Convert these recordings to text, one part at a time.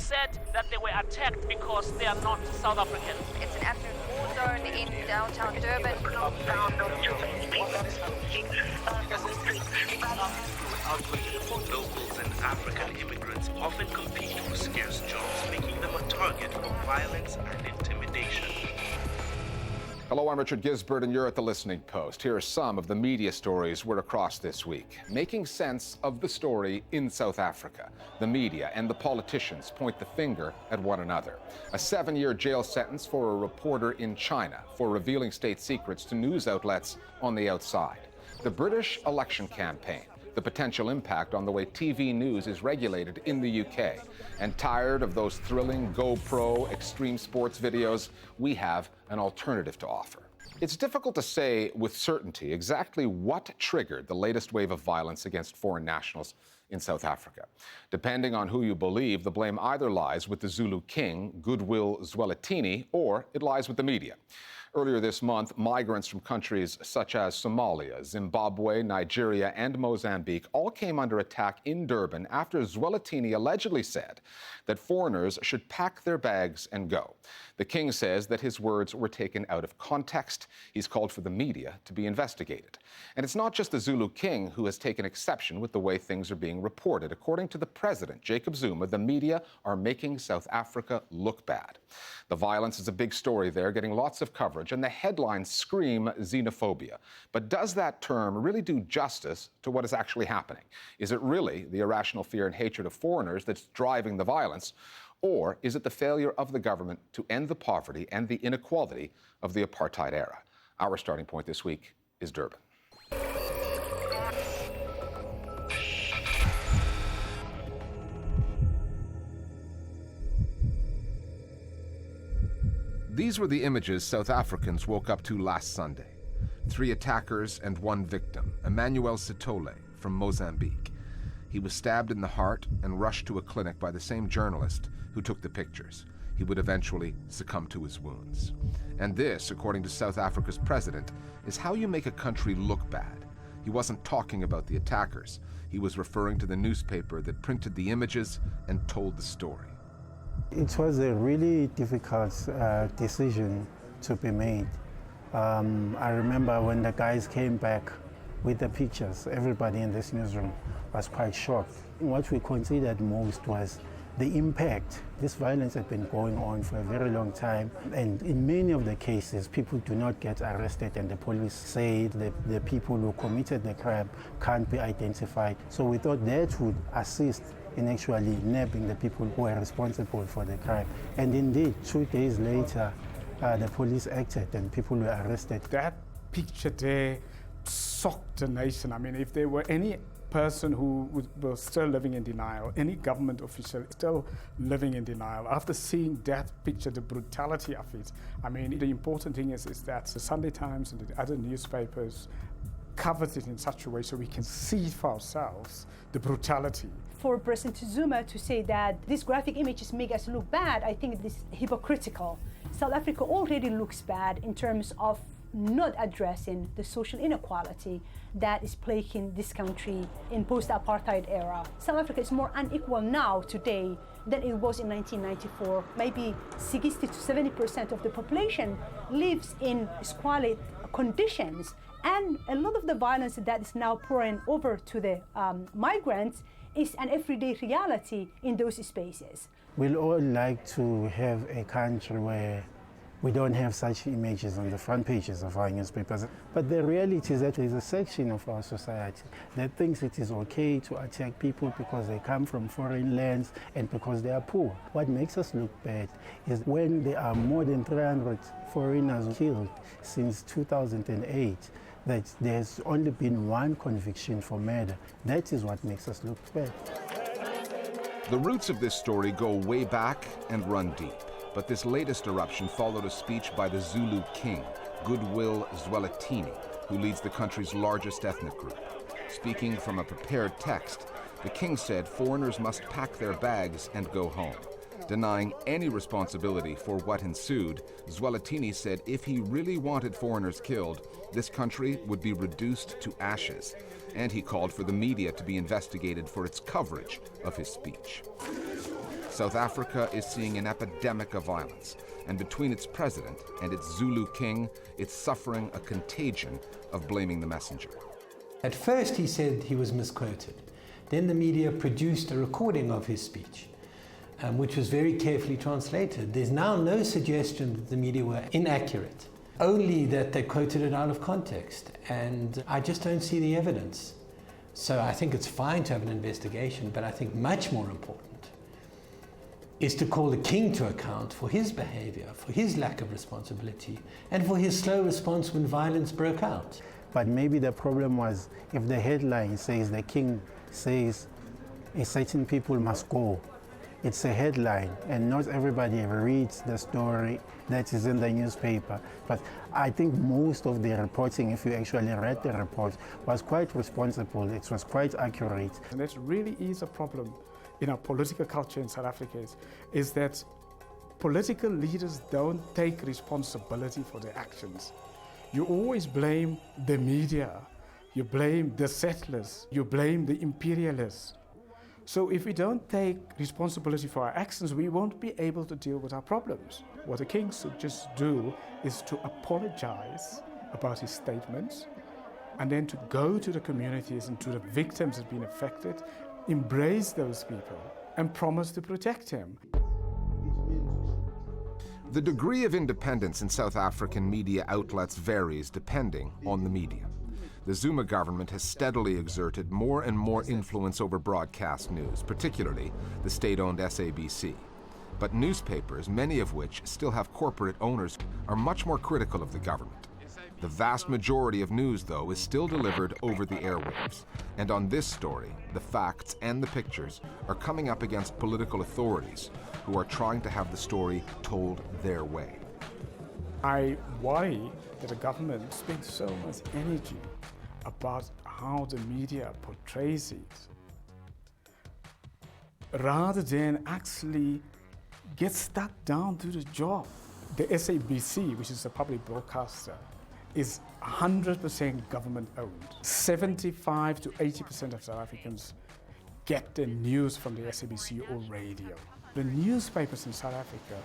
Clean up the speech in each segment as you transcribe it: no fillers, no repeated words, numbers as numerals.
said that they were attacked because they are not South African. It's an absolute war zone in downtown Durban. Locals and African immigrants often compete for scarce jobs, making them a target for violence and intimidation. Hello, I'm Richard Gisbert, and you're at The Listening Post. Here are some of the media stories we're across this week. Making sense of the story in South Africa. The media and the politicians point the finger at one another. A 7-year jail sentence for a reporter in China for revealing state secrets to news outlets on the outside. The British election campaign. The potential impact on the way TV news is regulated in the UK. And tired of those thrilling GoPro extreme sports videos, we have an alternative to offer. It's difficult to say with certainty exactly what triggered the latest wave of violence against foreign nationals in South Africa. Depending on who you believe, the blame either lies with the Zulu king, Goodwill Zwelithini, or it lies with the media. Earlier this month, migrants from countries such as Somalia, Zimbabwe, Nigeria, and Mozambique all came under attack in Durban after Zwelithini allegedly said that foreigners should pack their bags and go. The king says that his words were taken out of context. He's called for the media to be investigated. And it's not just the Zulu king who has taken exception with the way things are being reported. According to the president, Jacob Zuma, the media are making South Africa look bad. The violence is a big story there, getting lots of coverage, and the headlines scream xenophobia. But does that term really do justice to what is actually happening? Is it really the irrational fear and hatred of foreigners that's driving the violence? Or is it the failure of the government to end the poverty and the inequality of the apartheid era? Our starting point this week is Durban. These were the images South Africans woke up to last Sunday. 3 attackers and 1 victim, Emmanuel Sithole from Mozambique. He was stabbed in the heart and rushed to a clinic by the same journalist who took the pictures. He would eventually succumb to his wounds. And this, according to South Africa's president, is how you make a country look bad. He wasn't talking about the attackers. He was referring to the newspaper that printed the images and told the story. It was a really difficult decision to be made. I remember when the guys came back with the pictures, everybody in this newsroom was quite shocked. What we considered most was the impact. This violence had been going on for a very long time, and in many of the cases, people do not get arrested, and the police say the people who committed the crime can't be identified. So we thought that would assist in actually nabbing the people who were responsible for the crime. And indeed, 2 days later, the police acted and people were arrested. That picture there shocked the nation. I mean, if there were any person who was still living in denial, any government official still living in denial, after seeing that picture, the brutality of it, I mean, the important thing is that the Sunday Times and the other newspapers covered it in such a way so we can see for ourselves the brutality. For President Zuma to say that these graphic images make us look bad, I think it is hypocritical. South Africa already looks bad in terms of not addressing the social inequality that is plaguing this country in post-apartheid era. South Africa is more unequal now, today, than it was in 1994. Maybe 60 to 70% of the population lives in squalid conditions. And a lot of the violence that is now pouring over to the migrants is an everyday reality in those spaces. We'd all like to have a country where we don't have such images on the front pages of our newspapers. But the reality is that there's a section of our society that thinks it is okay to attack people because they come from foreign lands and because they are poor. What makes us look bad is when there are more than 300 foreigners killed since 2008, that there's only been 1 conviction for murder. That is what makes us look bad. The roots of this story go way back and run deep. But this latest eruption followed a speech by the Zulu king, Goodwill Zwelithini, who leads the country's largest ethnic group. Speaking from a prepared text, the king said foreigners must pack their bags and go home. Denying any responsibility for what ensued, Zwelithini said if he really wanted foreigners killed, this country would be reduced to ashes. And he called for the media to be investigated for its coverage of his speech. South Africa is seeing an epidemic of violence, and between its president and its Zulu king, it's suffering a contagion of blaming the messenger. At first he said he was misquoted. Then the media produced a recording of his speech, which was very carefully translated. There's now no suggestion that the media were inaccurate, only that they quoted it out of context, and I just don't see the evidence. So I think it's fine to have an investigation, but I think much more important is to call the king to account for his behavior, for his lack of responsibility, and for his slow response when violence broke out. But maybe the problem was if the headline says the king says a certain people must go, it's a headline and not everybody reads the story that is in the newspaper. But I think most of the reporting, if you actually read the report, was quite responsible. It was quite accurate. And that really is a problem in our political culture in South Africa, is that political leaders don't take responsibility for their actions. You always blame the media, you blame the settlers, you blame the imperialists. So if we don't take responsibility for our actions, we won't be able to deal with our problems. What the king should just do is to apologize about his statements, and then to go to the communities and to the victims that have been affected, embrace those people, and promise to protect him. The degree of independence in South African media outlets varies depending on the media. The Zuma government has steadily exerted more and more influence over broadcast news, particularly the state-owned SABC. But newspapers, many of which still have corporate owners, are much more critical of the government. The vast majority of news, though, is still delivered over the airwaves. And on this story, the facts and the pictures are coming up against political authorities who are trying to have the story told their way. I worry that the government spends so much energy about how the media portrays it, rather than actually get stuck down to the job. The SABC, which is a public broadcaster, is 100% government-owned. 75 to 80% of South Africans get their news from the SABC or radio. The newspapers in South Africa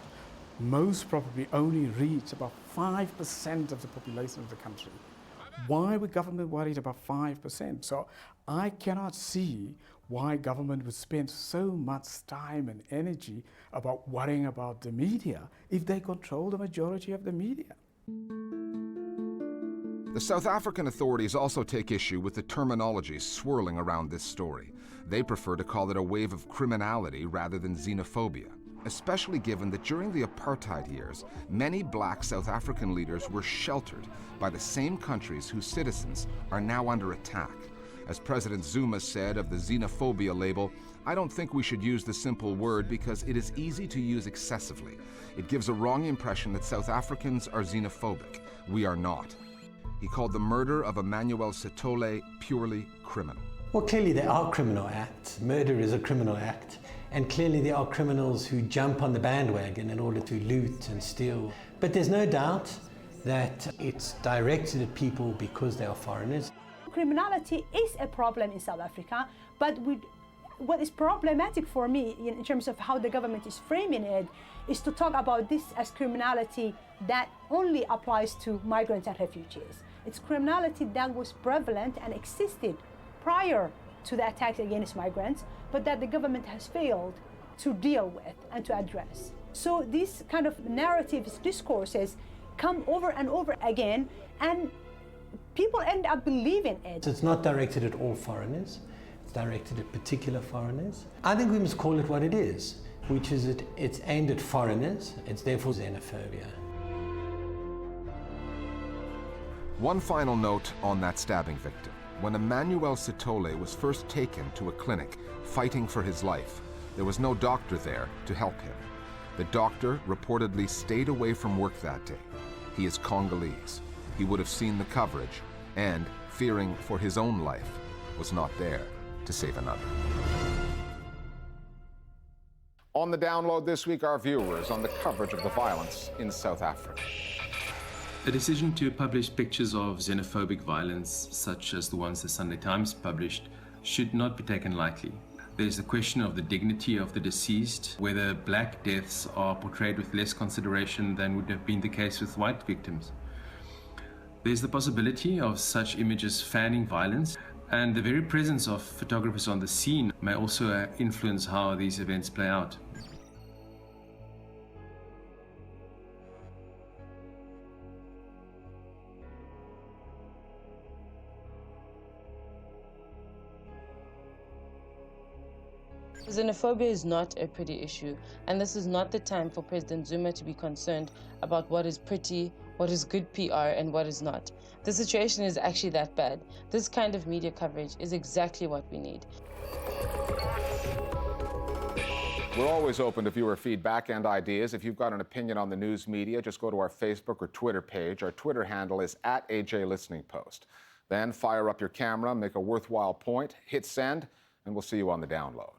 most probably only reach about 5% of the population of the country. Why would government worried about 5%? So I cannot see why government would spend so much time and energy about worrying about the media if they control the majority of the media. The South African authorities also take issue with the terminology swirling around this story. They prefer to call it a wave of criminality rather than xenophobia, especially given that during the apartheid years, many black South African leaders were sheltered by the same countries whose citizens are now under attack. As President Zuma said of the xenophobia label, "I don't think we should use the simple word because it is easy to use excessively. It gives a wrong impression that South Africans are xenophobic. We are not." He called the murder of Emmanuel Sithole purely criminal. Well, clearly there are criminal acts. Murder is a criminal act. And clearly there are criminals who jump on the bandwagon in order to loot and steal. But there's no doubt that it's directed at people because they are foreigners. Criminality is a problem in South Africa, but what is problematic for me in terms of how the government is framing it is to talk about this as criminality that only applies to migrants and refugees. It's criminality that was prevalent and existed prior to the attacks against migrants, but that the government has failed to deal with and to address. So these kind of narratives, discourses come over and over again, and people end up believing it. It's not directed at all foreigners. It's directed at particular foreigners. I think we must call it what it is, which is it's aimed at foreigners. It's therefore xenophobia. One final note on that stabbing victim. When Emmanuel Sithole was first taken to a clinic fighting for his life, there was no doctor there to help him. The doctor reportedly stayed away from work that day. He is Congolese. He would have seen the coverage and, fearing for his own life, was not there to save another. On the download this week, our viewers on the coverage of the violence in South Africa. A decision to publish pictures of xenophobic violence, such as the ones the Sunday Times published, should not be taken lightly. There's the question of the dignity of the deceased, whether black deaths are portrayed with less consideration than would have been the case with white victims. There's the possibility of such images fanning violence, and the very presence of photographers on the scene may also influence how these events play out. Xenophobia is not a pretty issue, and this is not the time for President Zuma to be concerned about what is pretty, what is good PR, and what is not. The situation is actually that bad. This kind of media coverage is exactly what we need. We're always open to viewer feedback and ideas. If you've got an opinion on the news media, just go to our Facebook or Twitter page. Our Twitter handle is @AJListeningPost. Then fire up your camera, make a worthwhile point, hit send, and we'll see you on the download.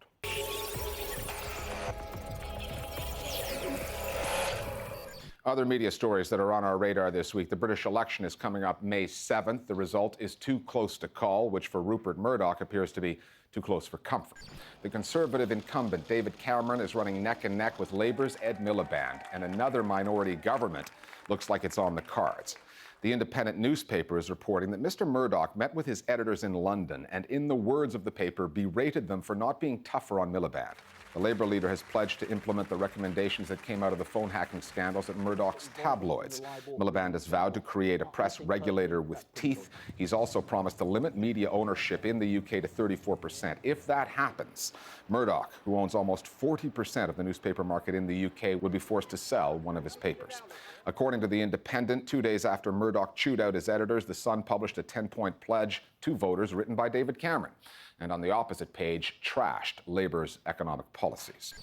Other media stories that are on our radar this week. The British election is coming up May 7th. The result is too close to call, which for Rupert Murdoch appears to be too close for comfort. The Conservative incumbent David Cameron is running neck and neck with Labour's Ed Miliband, and another minority government looks like it's on the cards. The Independent newspaper is reporting that Mr. Murdoch met with his editors in London and, in the words of the paper, berated them for not being tougher on Miliband. The Labour leader has pledged to implement the recommendations that came out of the phone hacking scandals at Murdoch's tabloids. Miliband has vowed to create a press regulator with teeth. He's also promised to limit media ownership in the UK to 34%. If that happens, Murdoch, who owns almost 40% of the newspaper market in the UK, would be forced to sell one of his papers. According to The Independent, 2 days after Murdoch chewed out his editors, The Sun published a 10-point pledge to voters written by David Cameron, and on the opposite page, trashed Labour's economic policies.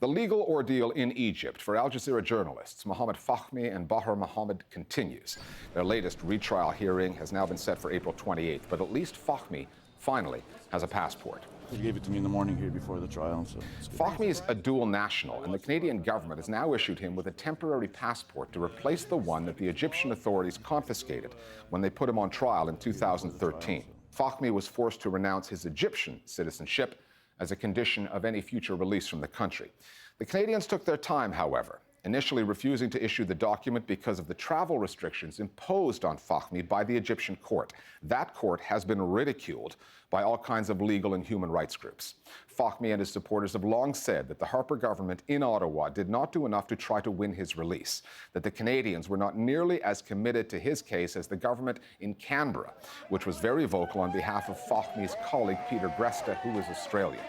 The legal ordeal in Egypt for Al Jazeera journalists Mohammed Fahmy and Bahar Mohammed continues. Their latest retrial hearing has now been set for April 28th, but at least Fahmy finally has a passport. He gave it to me in the morning here before the trial. So Fahmy is a dual national, and the Canadian government has now issued him with a temporary passport to replace the one that the Egyptian authorities confiscated when they put him on trial in 2013. Fahmy was forced to renounce his Egyptian citizenship as a condition of any future release from the country. The Canadians took their time, however, initially refusing to issue the document because of the travel restrictions imposed on Fahmy by the Egyptian court. That court has been ridiculed by all kinds of legal and human rights groups. Fahmy and his supporters have long said that the Harper government in Ottawa did not do enough to try to win his release, that the Canadians were not nearly as committed to his case as the government in Canberra, which was very vocal on behalf of Fahmy's colleague Peter Gresta, who is Australian.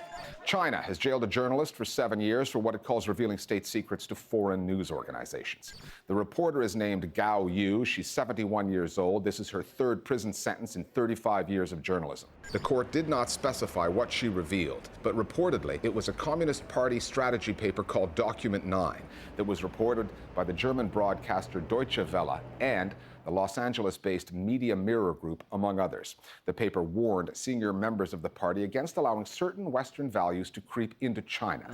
China has jailed a journalist for 7 years for what it calls revealing state secrets to foreign news organizations. The reporter is named Gao Yu. She's 71 years old. This is her third prison sentence in 35 years of journalism. The court did not specify what she revealed, but reportedly it was a Communist Party strategy paper called Document 9 that was reported by the German broadcaster Deutsche Welle and the Los Angeles-based Media Mirror Group, among others. The paper warned senior members of the party against allowing certain Western values to creep into China.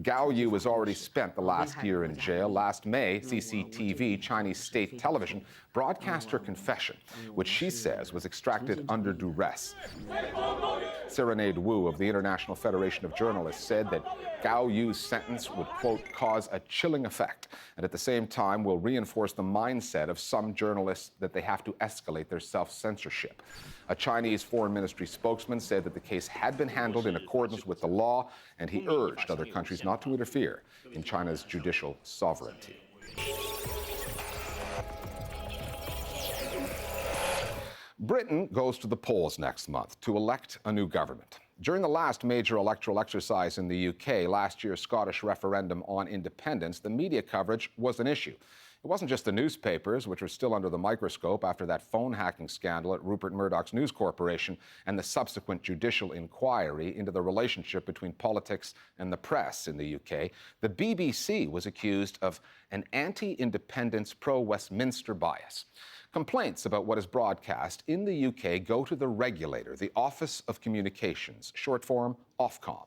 Gao Yu has already spent the last year in jail. Last May, CCTV, Chinese state television, broadcast her confession, which she says was extracted under duress. Serenade Wu of the International Federation of Journalists said that Gao Yu's sentence would, quote, cause a chilling effect, and at the same time will reinforce the mindset of some journalists that they have to escalate their self-censorship. A Chinese foreign ministry spokesman said that the case had been handled in accordance with the law, and he urged other countries not to interfere in China's judicial sovereignty. Britain goes to the polls next month to elect a new government. During the last major electoral exercise in the UK, last year's Scottish referendum on independence, the media coverage was an issue. It wasn't just the newspapers, which were still under the microscope after that phone hacking scandal at Rupert Murdoch's News Corporation and the subsequent judicial inquiry into the relationship between politics and the press in the UK. The BBC was accused of an anti-independence, pro-Westminster bias. Complaints about what is broadcast in the UK go to the regulator, the Office of Communications, short form Ofcom.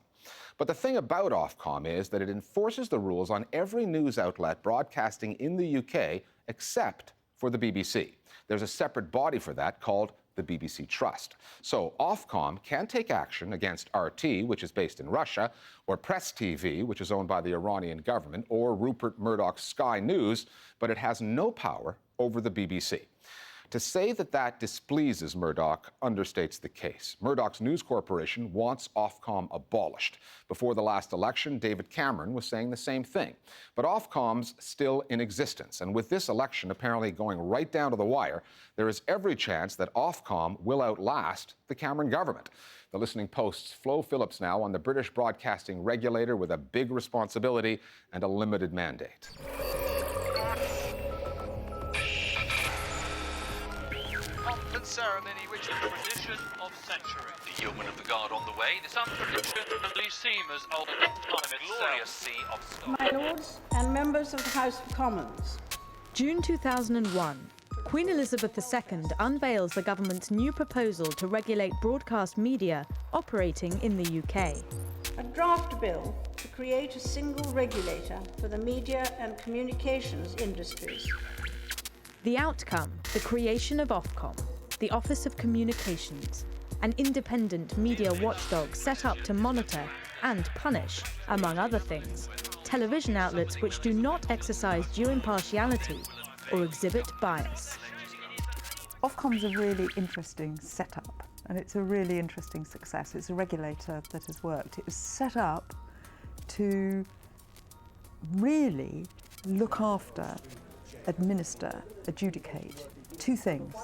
But the thing about Ofcom is that it enforces the rules on every news outlet broadcasting in the UK except for the BBC. There's a separate body for that called the BBC Trust. So Ofcom can take action against RT, which is based in Russia, or Press TV, which is owned by the Iranian government, or Rupert Murdoch's Sky News, but it has no power over the BBC. To say that that displeases Murdoch understates the case. Murdoch's News Corporation wants Ofcom abolished. Before the last election, David Cameron was saying the same thing. But Ofcom's still in existence, and with this election apparently going right down to the wire, there is every chance that Ofcom will outlast the Cameron government. The Listening Post's Flo Phillips now on the British Broadcasting Regulator with a big responsibility and a limited mandate. Ceremony which is a tradition of centuries. The yeomen of the guard on the way, this unpredictably seem as old as time itself. Glorious sea of stone. My lords and members of the House of Commons. June 2001. Queen Elizabeth II unveils the government's new proposal to regulate broadcast media operating in the UK. A draft bill to create a single regulator for the media and communications industries. The outcome, the creation of Ofcom, the Office of Communications, an independent media watchdog set up to monitor and punish, among other things, television outlets which do not exercise due impartiality or exhibit bias. Ofcom's a really interesting setup, and it's a really interesting success. It's a regulator that has worked. It was set up to really look after, administer, adjudicate two things.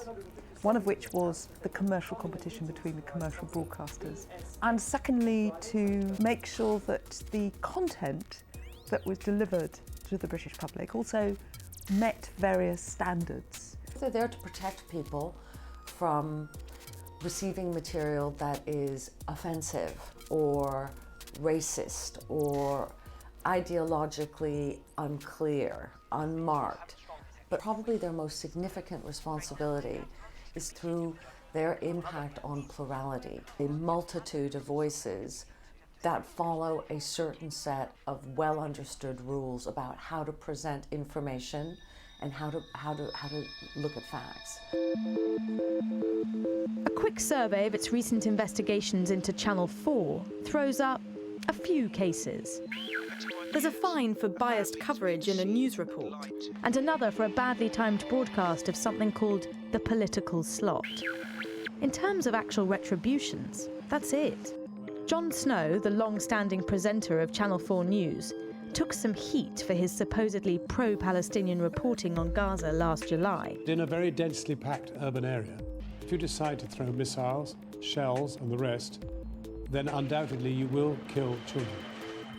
One of which was the commercial competition between the commercial broadcasters. And secondly, to make sure that the content that was delivered to the British public also met various standards. They're there to protect people from receiving material that is offensive or racist or ideologically unclear, unmarked. But probably their most significant responsibility is through their impact on plurality, a multitude of voices that follow a certain set of well-understood rules about how to present information and how to look at facts. A quick survey of its recent investigations into Channel 4 throws up a few cases. There's a fine for biased coverage in a news report, and another for a badly timed broadcast of something called the political slot. In terms of actual retributions, that's it. Jon Snow, the long-standing presenter of Channel 4 News, took some heat for his supposedly pro-Palestinian reporting on Gaza last July. In a very densely packed urban area, if you decide to throw missiles, shells and the rest, then undoubtedly you will kill children.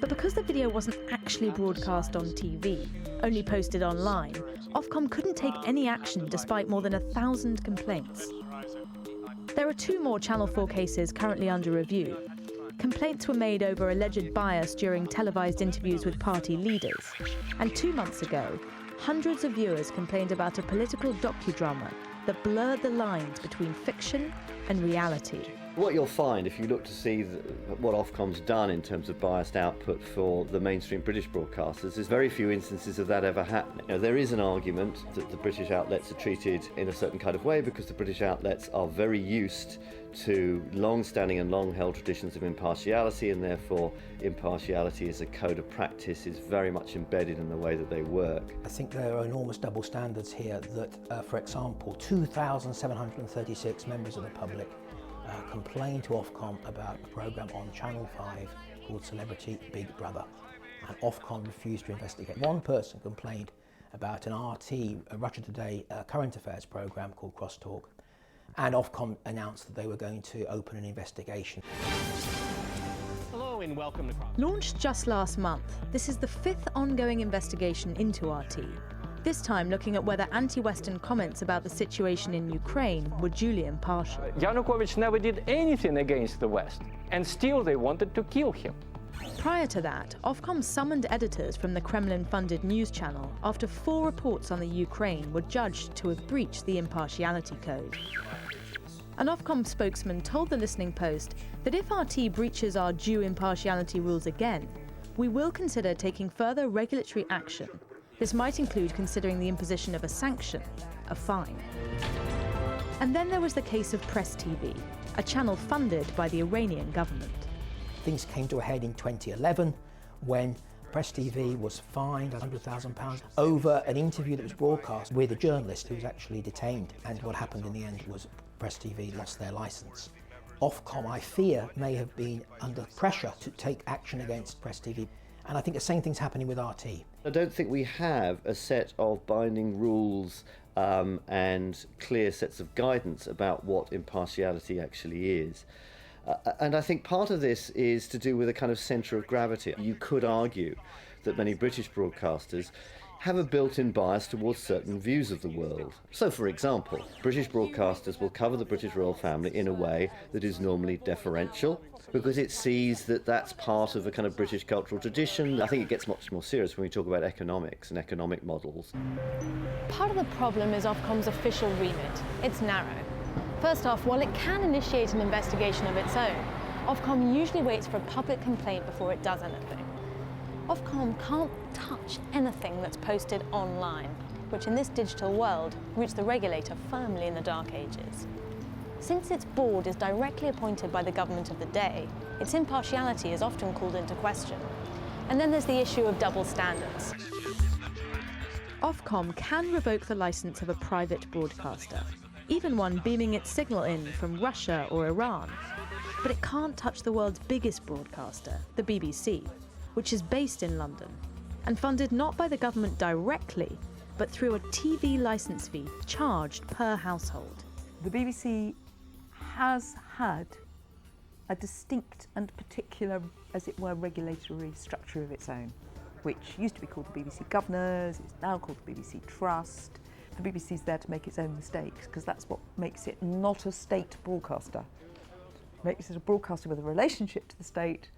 But because the video wasn't actually broadcast on TV, only posted online, Ofcom couldn't take any action despite more than 1,000 complaints. There are 2 more Channel 4 cases currently under review. Complaints were made over alleged bias during televised interviews with party leaders. And 2 months ago, hundreds of viewers complained about a political docudrama that blurred the lines between fiction and reality. What you'll find if you look to see what Ofcom's done in terms of biased output for the mainstream British broadcasters is very few instances of that ever happening. There is an argument that the British outlets are treated in a certain kind of way because the British outlets are very used to long-standing and long-held traditions of impartiality, and therefore impartiality as a code of practice is very much embedded in the way that they work. I think there are enormous double standards here that, for example, 2,736 members of the public complained to Ofcom about a programme on Channel 5 called Celebrity Big Brother, and Ofcom refused to investigate. One person complained about an RT, a Russia Today current affairs programme called Crosstalk, and Ofcom announced that they were going to open an investigation. Hello and welcome to Launched just last month, this is the 5th ongoing investigation into RT. This time looking at whether anti-Western comments about the situation in Ukraine were duly impartial. Yanukovych never did anything against the West, and still they wanted to kill him. Prior to that, Ofcom summoned editors from the Kremlin-funded news channel after 4 reports on the Ukraine were judged to have breached the impartiality code. An Ofcom spokesman told the Listening Post that if RT breaches our due impartiality rules again, we will consider taking further regulatory action. This might include considering the imposition of a sanction, a fine. And then there was the case of Press TV, a channel funded by the Iranian government. Things came to a head in 2011 when Press TV was fined £100,000 over an interview that was broadcast with a journalist who was actually detained. And what happened in the end was Press TV lost their licence. Ofcom, I fear, may have been under pressure to take action against Press TV. And I think the same thing's happening with RT. I don't think we have a set of binding rules and clear sets of guidance about what impartiality actually is. And I think part of this is to do with a kind of centre of gravity. You could argue that many British broadcasters have a built-in bias towards certain views of the world. So, for example, British broadcasters will cover the British royal family in a way that is normally deferential, because it sees that that's part of a kind of British cultural tradition. I think it gets much more serious when we talk about economics and economic models. Part of the problem is Ofcom's official remit. It's narrow. First off, while it can initiate an investigation of its own, Ofcom usually waits for a public complaint before it does anything. Ofcom can't touch anything that's posted online, which in this digital world roots the regulator firmly in the dark ages. Since its board is directly appointed by the government of the day, its impartiality is often called into question. And then there's the issue of double standards. Ofcom can revoke the licence of a private broadcaster, even one beaming its signal in from Russia or Iran. But it can't touch the world's biggest broadcaster, the BBC, which is based in London and funded not by the government directly, but through a TV licence fee charged per household. The BBC has had a distinct and particular, as it were, regulatory structure of its own, which used to be called the BBC Governors, it's now called the BBC Trust. The BBC is there to make its own mistakes, because that's what makes it not a state broadcaster. It makes it a broadcaster with a relationship to the state,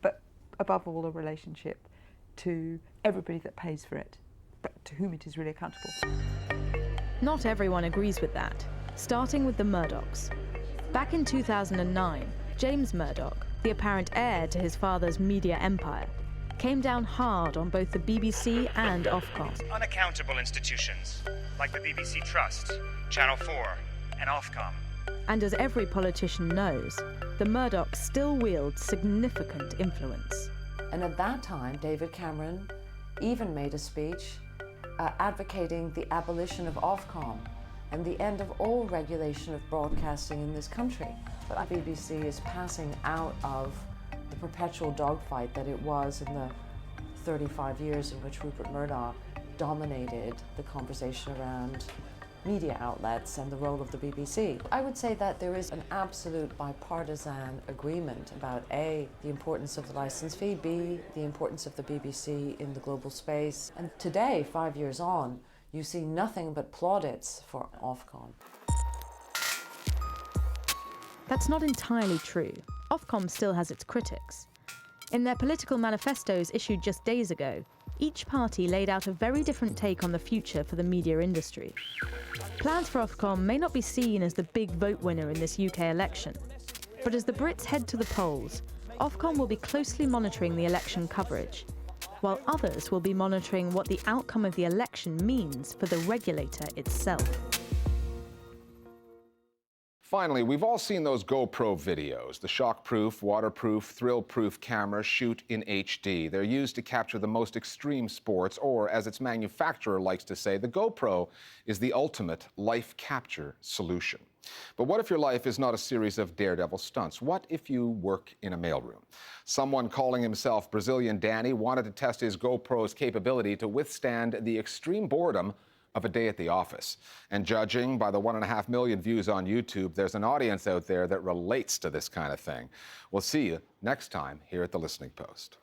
but above all a relationship to everybody that pays for it, but to whom it is really accountable. Not everyone agrees with that, starting with the Murdochs. Back in 2009, James Murdoch, the apparent heir to his father's media empire, came down hard on both the BBC and Ofcom. Unaccountable institutions, like the BBC Trust, Channel 4, and Ofcom. And as every politician knows, the Murdochs still wield significant influence. And at that time, David Cameron even made a speech advocating the abolition of Ofcom and the end of all regulation of broadcasting in this country. But the BBC is passing out of the perpetual dogfight that it was in the 35 years in which Rupert Murdoch dominated the conversation around media outlets and the role of the BBC. I would say that there is an absolute bipartisan agreement about A, the importance of the licence fee, B, the importance of the BBC in the global space. And today, 5 years on, you see nothing but plaudits for Ofcom. That's not entirely true. Ofcom still has its critics. In their political manifestos issued just days ago, each party laid out a very different take on the future for the media industry. Plans for Ofcom may not be seen as the big vote winner in this UK election, but as the Brits head to the polls, Ofcom will be closely monitoring the election coverage, while others will be monitoring what the outcome of the election means for the regulator itself. Finally, we've all seen those GoPro videos. The shock-proof, waterproof, thrill-proof cameras shoot in HD. They're used to capture the most extreme sports, or as its manufacturer likes to say, the GoPro is the ultimate life capture solution. But what if your life is not a series of daredevil stunts? What if you work in a mailroom? Someone calling himself Brazilian Danny wanted to test his GoPro's capability to withstand the extreme boredom of a day at the office. And judging by the 1.5 million views on YouTube, there's an audience out there that relates to this kind of thing. We'll see you next time here at The Listening Post.